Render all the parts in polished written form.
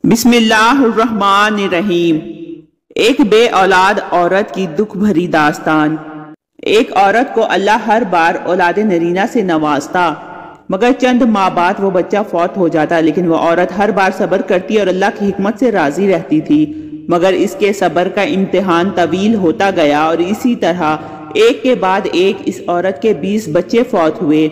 بسم اللہ الرحمن الرحیم۔ ایک بے اولاد عورت کی دکھ بھری داستان۔ ایک عورت کو اللہ ہر بار اولاد نرینہ سے نوازتا، مگر چند ماہ بعد وہ بچہ فوت ہو جاتا، لیکن وہ عورت ہر بار صبر کرتی اور اللہ کی حکمت سے راضی رہتی تھی۔ مگر اس کے صبر کا امتحان طویل ہوتا گیا اور اسی طرح ایک کے بعد ایک اس عورت کے 20 بچے فوت ہوئے۔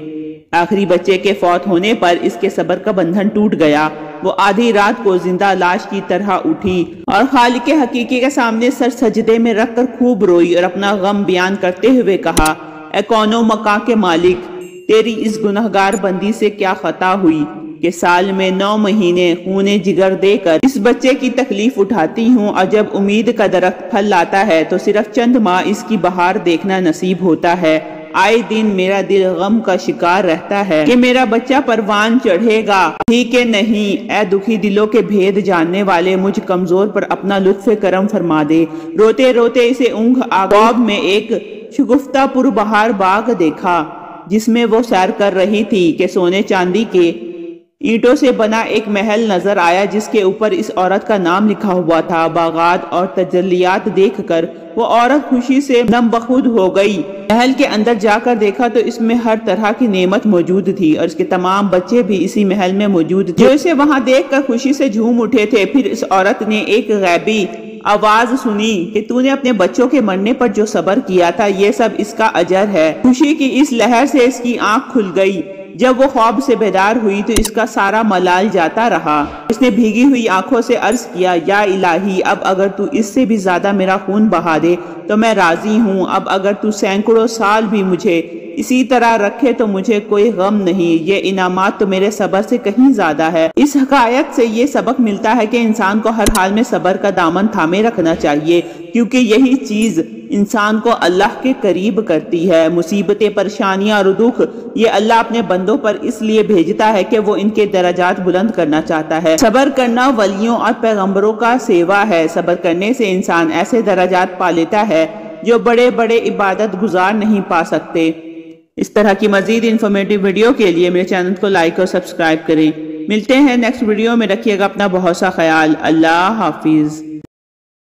آخری بچے کے فوت ہونے پر اس کے صبر کا بندھن ٹوٹ گیا۔ وہ آدھی رات کو زندہ لاش کی طرح اٹھی اور خالق حقیقی کے سامنے سر سجدے میں رکھ کر خوب روئی اور اپنا غم بیان کرتے ہوئے کہا، اے کون و مکان کے مالک، تیری اس گنہگار بندی سے کیا خطا ہوئی کہ سال میں 9 مہینے خون جگر دے کر اس بچے کی تکلیف اٹھاتی ہوں، اور جب امید کا درخت پھل لاتا ہے تو صرف چند ماہ اس کی بہار دیکھنا نصیب ہوتا ہے۔ آئے دن میرا دل غم کا شکار رہتا ہے کہ میرا بچہ پروان چڑھے گا ہی کہ نہیں۔ اے دکھی دلوں کے بھید جاننے والے، مجھ کمزور پر اپنا لطف کرم فرما دے۔ روتے روتے اسے اونگ آ گئی۔ خواب میں ایک شگفتہ پر بہار باغ دیکھا جس میں وہ سیر کر رہی تھی کہ سونے چاندی کے اینٹوں سے بنا ایک محل نظر آیا جس کے اوپر اس عورت کا نام لکھا ہوا تھا۔ باغات اور تجلیات دیکھ کر وہ عورت خوشی سے نم بخود ہو گئی۔ محل کے اندر جا کر دیکھا تو اس میں ہر طرح کی نعمت موجود تھی اور اس کے تمام بچے بھی اسی محل میں موجود تھے جو اسے وہاں دیکھ کر خوشی سے جھوم اٹھے تھے۔ پھر اس عورت نے ایک غیبی آواز سنی کہ تو نے اپنے بچوں کے مرنے پر جو صبر کیا تھا یہ سب اس کا اجر ہے۔ خوشی کی اس لہر سے اس کی آنکھ کھل گئی۔ جب وہ خواب سے بیدار ہوئی تو اس کا سارا ملال جاتا رہا۔ اس نے بھیگی ہوئی آنکھوں سے عرض کیا، یا الہی، اب اگر تو اس سے بھی زیادہ میرا خون بہا دے تو میں راضی ہوں۔ اب اگر تو سینکڑوں سال بھی مجھے اسی طرح رکھے تو مجھے کوئی غم نہیں۔ یہ انعامات تو میرے صبر سے کہیں زیادہ ہے۔ اس حکایت سے یہ سبق ملتا ہے کہ انسان کو ہر حال میں صبر کا دامن تھامے رکھنا چاہیے، کیونکہ یہی چیز انسان کو اللہ کے قریب کرتی ہے۔ مصیبتیں، پریشانیاں اور دکھ یہ اللہ اپنے بندوں پر اس لیے بھیجتا ہے کہ وہ ان کے درجات بلند کرنا چاہتا ہے۔ صبر کرنا ولیوں اور پیغمبروں کا سیوا ہے۔ صبر کرنے سے انسان ایسے درجات پا لیتا ہے جو بڑے بڑے عبادت گزار نہیں پا سکتے۔ اس طرح کی مزید انفارمیٹیو ویڈیو کے لیے میرے چینل کو لائک اور سبسکرائب کریں۔ ملتے ہیں نیکسٹ ویڈیو میں، رکھیے گا اپنا بہت سا خیال۔ اللہ حافظ۔